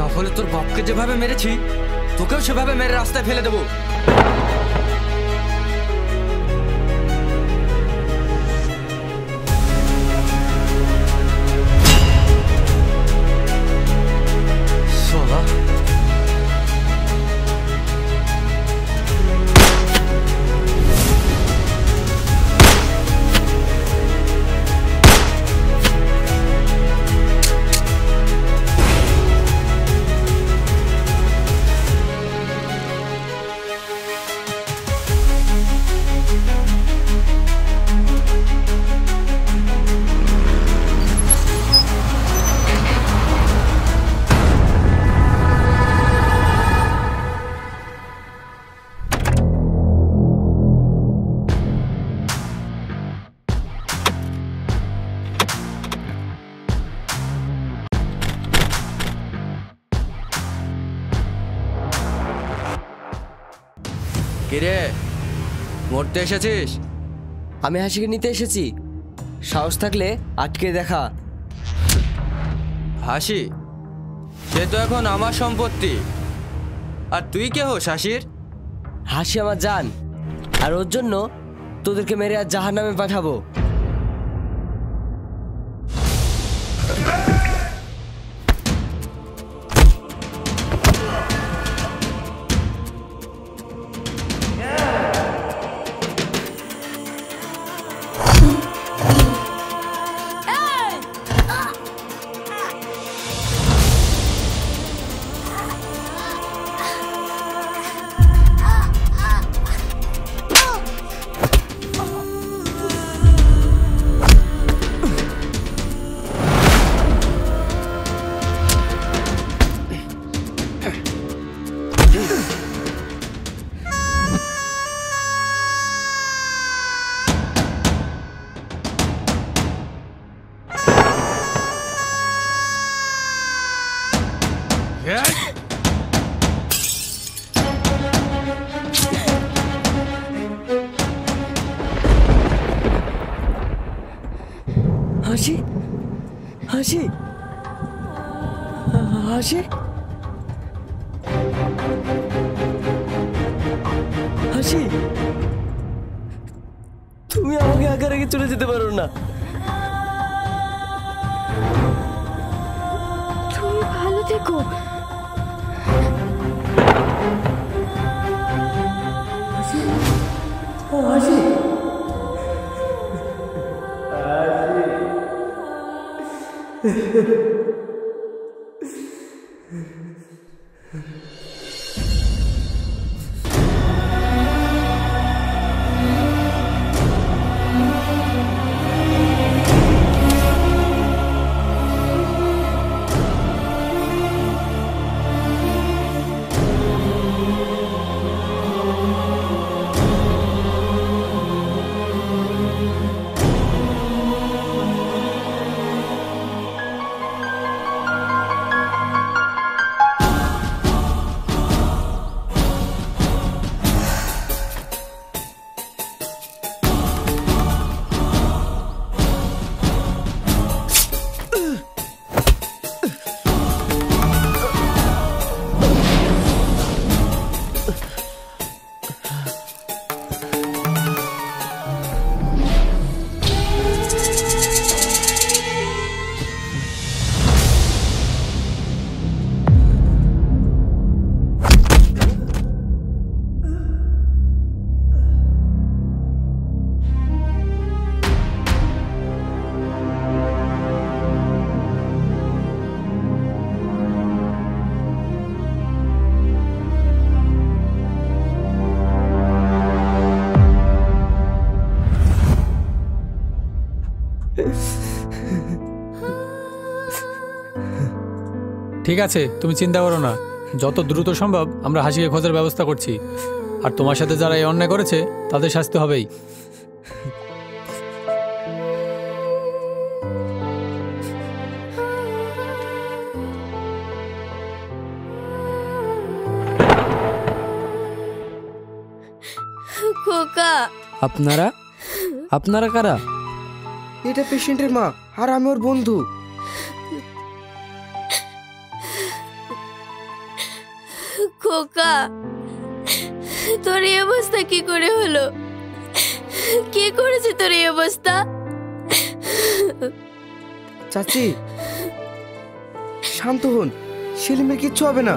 না হলে তোর বাপকে যেভাবে মেরেছি তোকেও সেভাবে মেরে রাস্তায় ফেলে দেবো। কিরে মরতে এসেছিস? আমি হাসিকে নিতে এসেছি, সাহস থাকলে আটকে দেখা। হাসি? সে তো এখন আমার সম্পত্তি। আর তুই কে হোস হাসির? হাসি আমার জান, আর ওর জন্য তোদেরকে মেরে আর জাহান্নামে পাঠাবো। হাসি, হাসি, হাসি, হাসি, তুমি আমাকে একা রেখে চলে যেতে পারো না। তুমি ভালো থেকো। হাসি, হাসি, ঠিক আছে, তুমি চিন্তা করো না, যত দ্রুত সম্ভব আমরা হাসিকে খোঁজার ব্যবস্থা করছি। আর তোমার সাথে যারা এই অন্যায় করেছে তাদের শাস্তি হবেই। খোকা, আপনারা আপনারা কারা? এটা পেশেন্টের মা, আর আমি ওর বন্ধু। খোকা, তোর এই অবস্থা কি করে হলো? কে করেছে তোর এই অবস্থা? চাচি শান্ত হন, সেলিমের কিচ্ছু হবে না।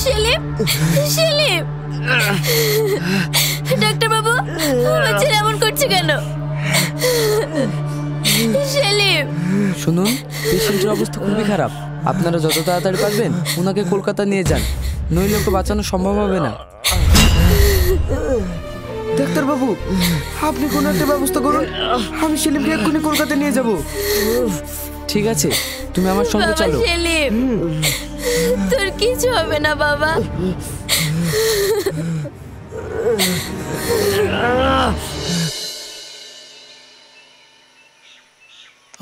সেলিম, সেলিম, ডাক্তার বাবু, আমার ছেলে এমন করছে কেন? সেলিম, শুনুন, পেশেন্টের অবস্থা খুবই খারাপ। আপনারা যত তাড়াতাড়ি পারবেন ওনাকে কলকাতা নিয়ে যান, নইলে ওকে বাঁচানো সম্ভব হবে না। ডাক্তার বাবু, আপনি কোনো একটা ব্যবস্থা করুন, আমি সেলিমকে এক্ষুনি কলকাতা নিয়ে যাব। ঠিক আছে, তুমি আমার সঙ্গে বাবা চলো। সেলিম, তোর কিছু হবে না বাবা।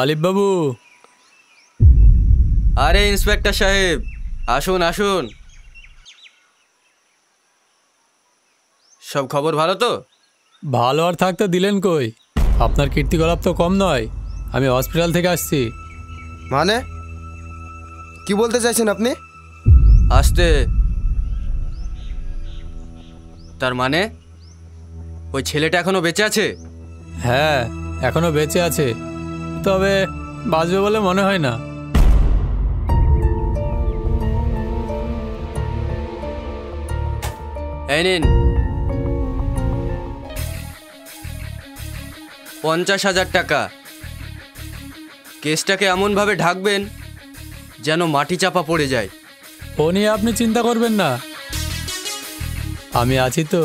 আলিফ বাবু, আরে ইন্সপেক্টর সাহেব, আসুন আসুন। সব খবর ভালো তো? ভালো আর থাকতে দিলেন কই? আপনার কীর্তিকলাপ তো কম নয়। আমি হসপিটাল থেকে আসছি। মানে কি বলতে চাইছেন আপনি? আসতে, তার মানে ওই ছেলেটা এখনো বেঁচে আছে? হ্যাঁ, এখনো বেঁচে আছে, তবে বাঁচবে বলে মনে হয় না। এই নিন 50,000 টাকা। কেসটাকে এমনভাবে ঢাকবেন যেন মাটি চাপা পড়ে যায়। ও নিয়ে আপনি চিন্তা করবেন না, আমি আছি তো।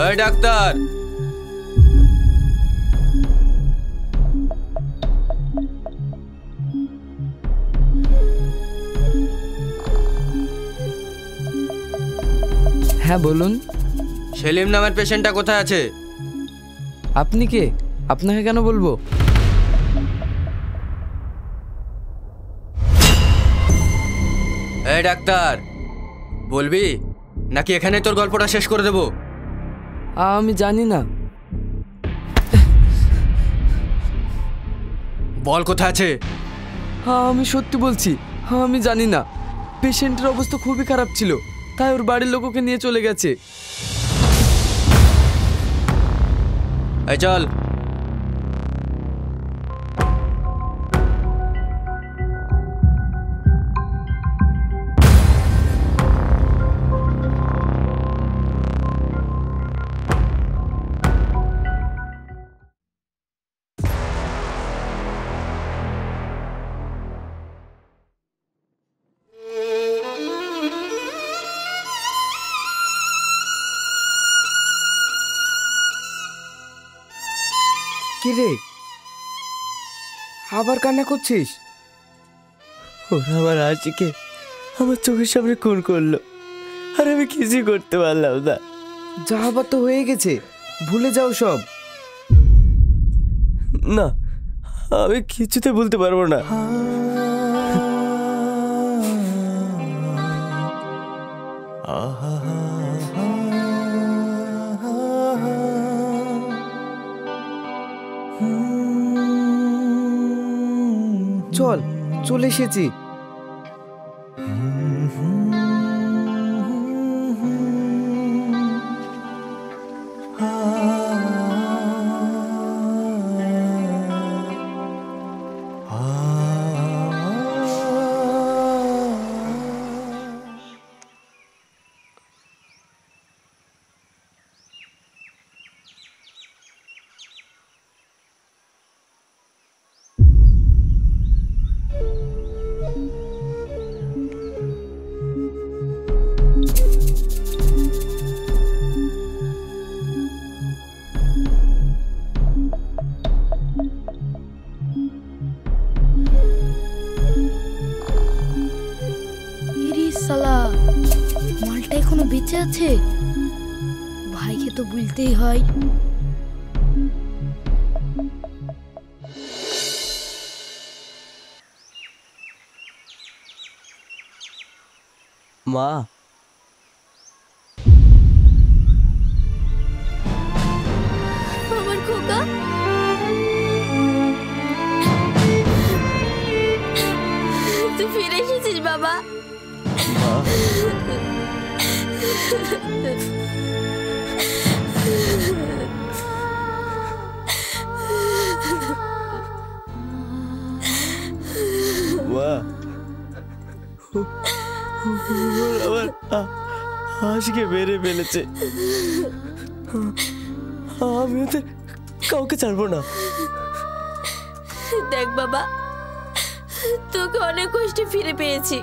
এই ডাক্তার, হ্যাঁ বলুন। সেলিম নামের পেশেন্টটা কোথায় আছে? আপনি কে? আপনাকে কেন বলবো? এই ডাক্তার, বলবি নাকি এখানে তোর গল্পটা শেষ করে দেবো? আমি জানি না। বল কোথায় আছে। আমি সত্যি বলছি, আমি জানি না। পেশেন্টের অবস্থা খুবই খারাপ ছিল, তাই ওর বাড়ির লোক ওকে নিয়ে চলে গেছে। এই চল। কি রে, আবার কান্না করছিস? ওরা আমার আশিকে আমার চোখের সামনে খুন করলো, আর আমি কিছুই করতে পারলাম না। যা হবার তো হয়ে গেছে, ভুলে যাও সব। না, আমি কিছুতে বলতে পারবো না। চল, চলে এসেছি। শালা, মালটা এখনো বেঁচে আছে। ভাইকে তো বলতেই হয়। মা, আমার খোকা, তুই ফিরে এসেছিস বাবা। মা, মা, ওরা আমার হাঁসকে মেরে ফেলেছে। আমি ওদের কাউকে ছাড়বো না। দেখ বাবা, তোকে অনেক কষ্টে ফিরে পেয়েছি,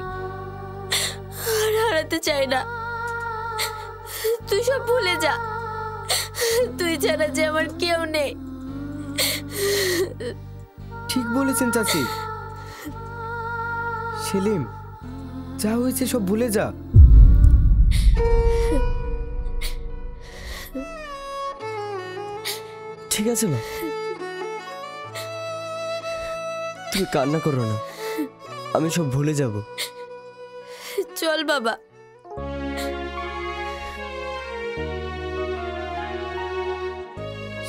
আর হারাতে চাই না। তুই সব ভুলে যা, তুই ছাড়া যে আমার কেউ নেই। ঠিক বলেছেন চাচি। সেলিম, যা হয়েছে সব ভুলে যা। ঠিক আছে মা, তুমি কান্না করো না, আমি সব ভুলে যাব। চল বাবা।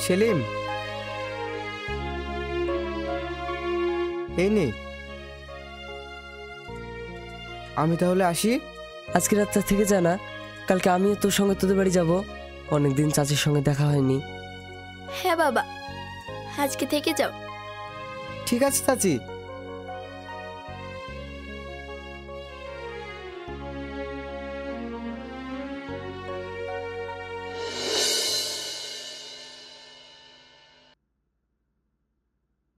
সেলিম, এই নে, আমি তাহলে আসি। আজকে রাতটা থেকে যা না, কালকে আমিও তোর সঙ্গে তোদের বাড়ি যাব। অনেকদিন চাচির সঙ্গে দেখা হয়নি। হ্যাঁ বাবা, আজকে থেকে যাও। ঠিক আছে চাচি।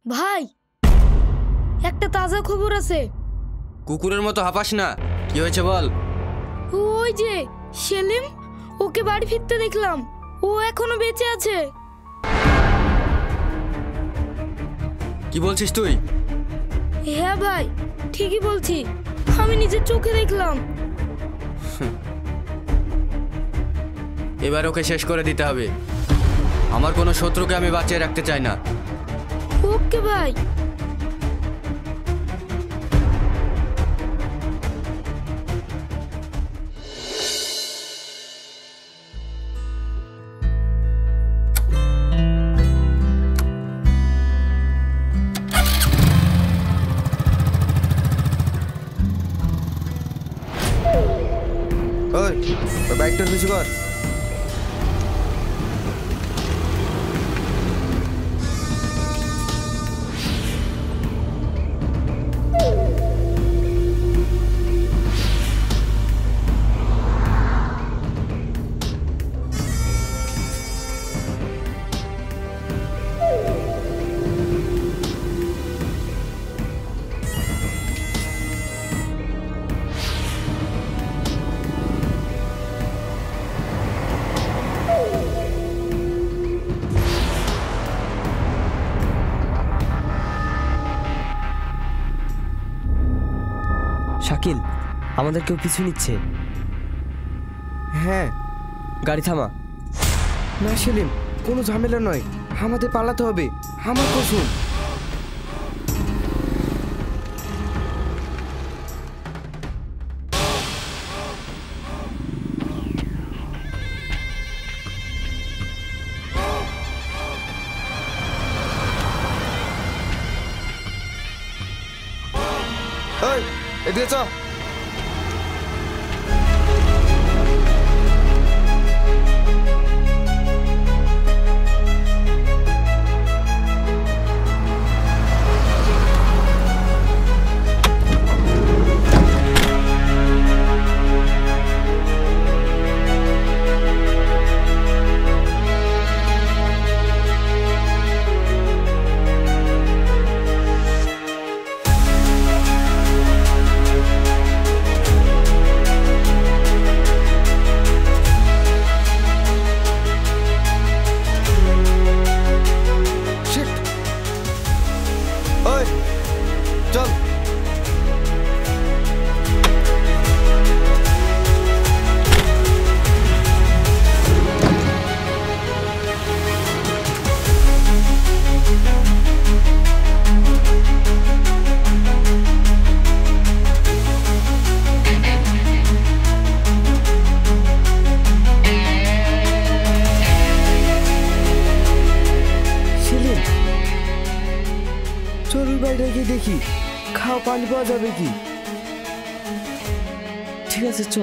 ভাই, একটা তাজা খবর আছে। কুকুরের মতো হাঁপাস না, কি হয়েছে বল। ওই যে সেলিম, ওকে বাড়ি ফিরতে দেখলাম। ও এখনো বেঁচে আছে। কি বলছিস তুই? হ্যাঁ ভাই, ঠিকই বলছি, আমি নিজের চোখে দেখলাম। এবার ওকে শেষ করে দিতে হবে। আমার কোনো শত্রুকে আমি বাঁচিয়ে রাখতে চাই না। ওকে ভাই। ওই বাইকটার কিছু কর। শাকিল, আমাদের কেউ পিছু নিচ্ছে। হ্যাঁ। গাড়ি থামা। না সেলিম, কোনো ঝামেলা নয়, আমাদের পালাতে হবে, আমার কসম। ওই এদিকে চ। গিয়ে দেখি খাওয়া পানি পাওয়া যাবে কি। ঠিক আছে চ।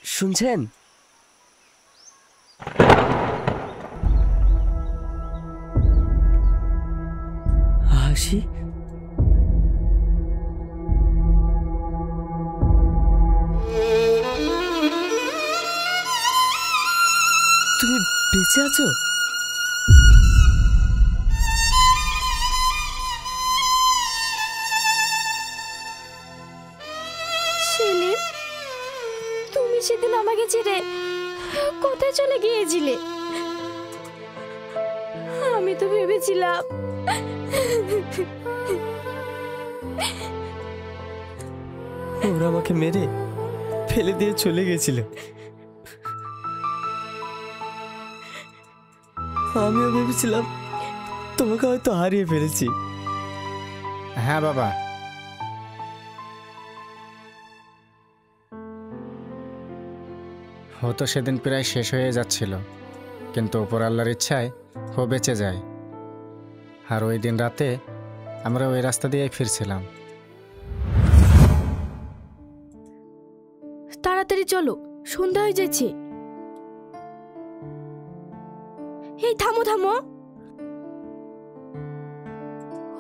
শুনছেন? হাসি, তুমি বেঁচে আছো? সেলিম, তুমি সেদিন আমাকে ছেড়ে কোথায় চলে গিয়েছিলে? আমি তো ভেবেছিলাম ওরা আমাকে মেরে ফেলে দিয়ে চলে গেছিল। আমিও ভেবেছিলাম তোমাকে হয়তো হারিয়ে ফেলেছি। হ্যাঁ বাবা, ও তো সেদিন প্রায় শেষ হয়ে যাচ্ছিল, কিন্তু ওপর আল্লাহর ইচ্ছায় ও বেঁচে যায়। আর ওই দিন রাতে আমরা ওই রাস্তা দিয়েই ফিরছিলাম। তাড়াতাড়ি চলো, সন্ধ্যা হয়ে যাচ্ছে। এই থামো থামো,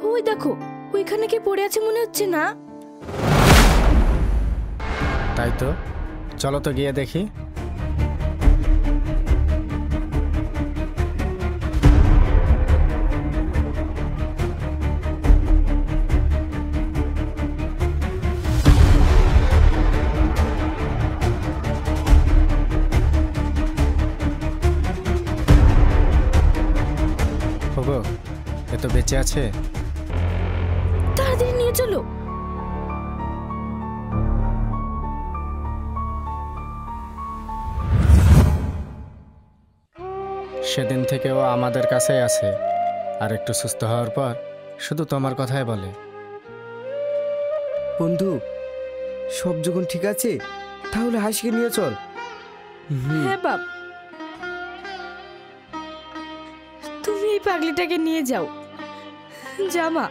ওই দেখো ওইখানে কে পড়ে আছে মনে হচ্ছে না? তাই তো, চলো তো গিয়ে দেখি। ওগো, এ তো বেঁচে আছে। তাড়াতাড়ি নিয়ে চলো। সেদিন থেকে ও আমাদের কাছেই আছে, আর একটু সুস্থ হওয়ার পর শুধু তোমার কথাই বলে। বন্ধু, সব যখন ঠিক আছে তাহলে হাসিকে নিয়ে চল। হ্যাঁ বাপ, তুমি এই পাগলিটাকে নিয়ে যাও। জামা,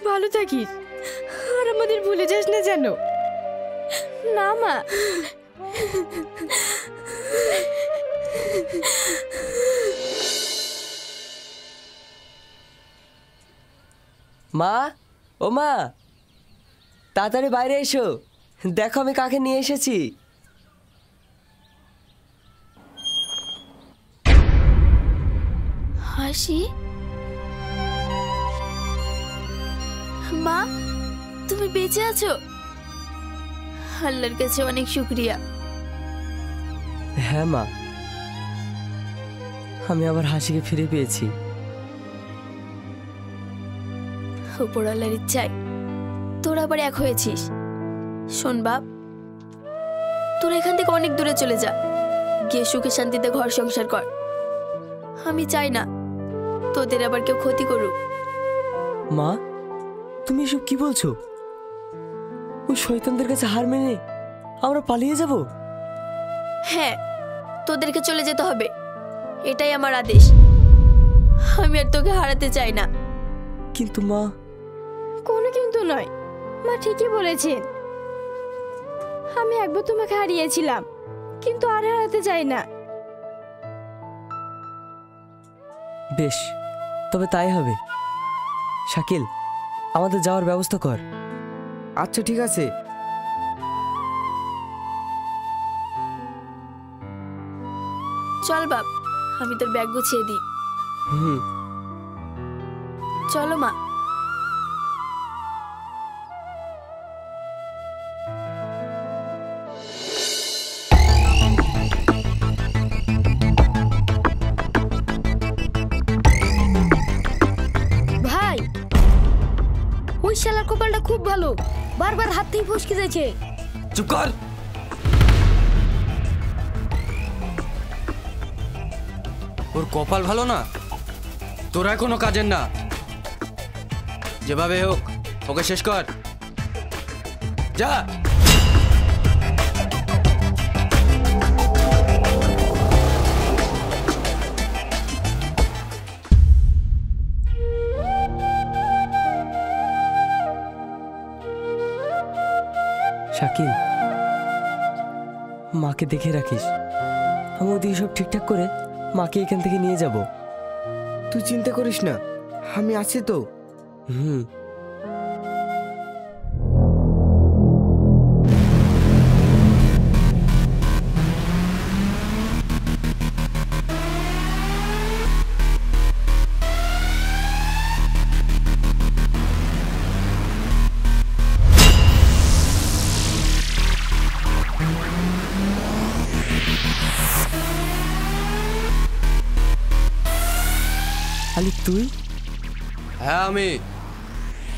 ভালো থাকিস, আর আমাদের ভুলে যাস না যেন। না মা, মা, ও মা, তাড়াতাড়ি বাইরে এসো, দেখো আমি কাকে নিয়ে এসেছি। হাসি, মা তুমি বেঁচে আছো? আল্লাহর কাছে অনেক শুকরিয়া। হ্যাঁ মা, আমি আবার হাসিকে ফিরে পেয়েছি। উপর আল্লাহর ইচ্ছায় তোরা আবার এক হয়েছিস। শোন বাপ, তোরা এখান থেকে অনেক দূরে চলে যা, গিয়ে সুখে শান্তিতে ঘর সংসার কর। আমি চাই না তোদের আবার কেউ ক্ষতি করুক। মা, তুমি এসব কি বলছো? ওই শয়তানদের কাছে হার মেনে আমরা পালিয়ে যাব? হ্যাঁ, তোদেরকে চলে যেতে হবে, এটাই আমার আদেশ। আমি আর তোকে হারাতে চাই না। কিন্তু মা। কোনো কিন্তু নয়, মা ঠিকই বলেছেন। আমি একবার তোমাকে হারিয়েছিলাম, কিন্তু আর হারাতে চাই না। বেশ, তবে তাই হবে। শাকিল, আমাদের যাওয়ার ব্যবস্থা কর। আচ্ছা ঠিক আছে। চল বাপ, আমি তোর ব্যাগ গুছিয়ে দিই। চলো মা। ভাই, ওই শালার কপালটা খুব ভালো, বারবার হাত থেকে ফসকে যাচ্ছে। চুপ কর। ওর কপাল ভালো না, তোরা কোনো কাজের না, যেভাবে হোক ওকে শেষ কর। যা। শাকিল, মাকে দেখে রাখিস। আমি ওদিকে সব ঠিকঠাক করে মাকে এখান থেকে নিয়ে যাব। তুই চিন্তা করিস না, আমি আছি তো। হুম। আলি, তুই? হ্যাঁ, আমি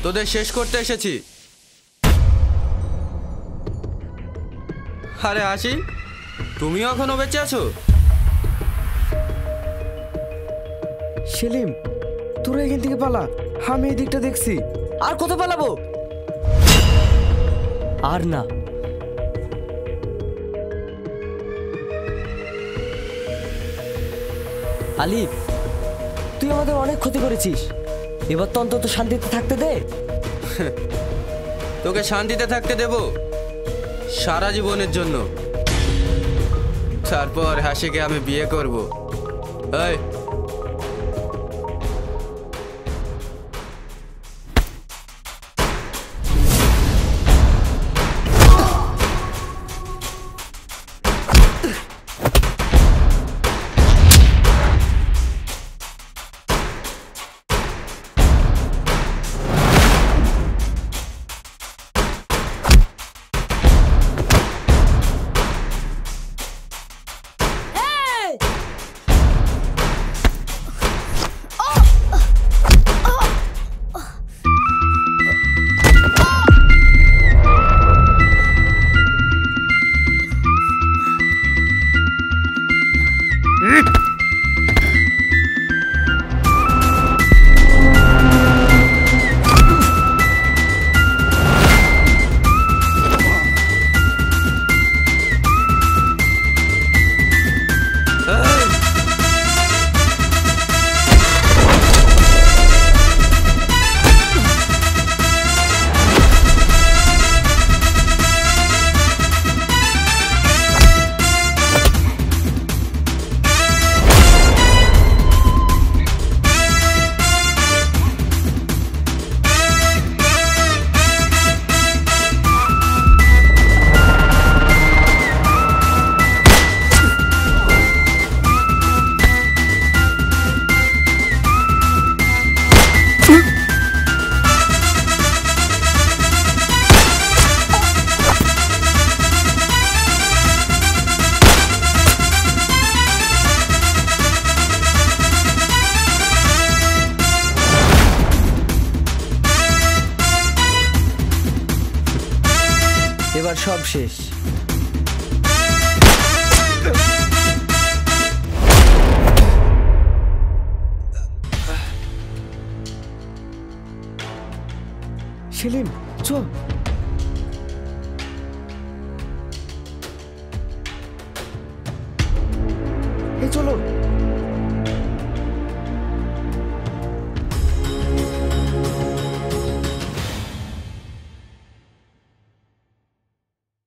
তোদের শেষ করতে এসেছি। আরে হাসি, তুমিও এখনো বেঁচে আছো? সেলিম, তোরা এখান থেকে পালা, আমি এই দিকটা দেখছি। আর কত পালাবো? আর না। আলিফ, তুই আমাদের অনেক ক্ষতি করেছিস, এবার তো অন্তত শান্তিতে থাকতে দে। তোকে শান্তিতে থাকতে দেব সারা জীবনের জন্য। তারপর হাসিকে আমি বিয়ে করব। এই, এবার সব শেষ। সেলিম, চল। এই চলো।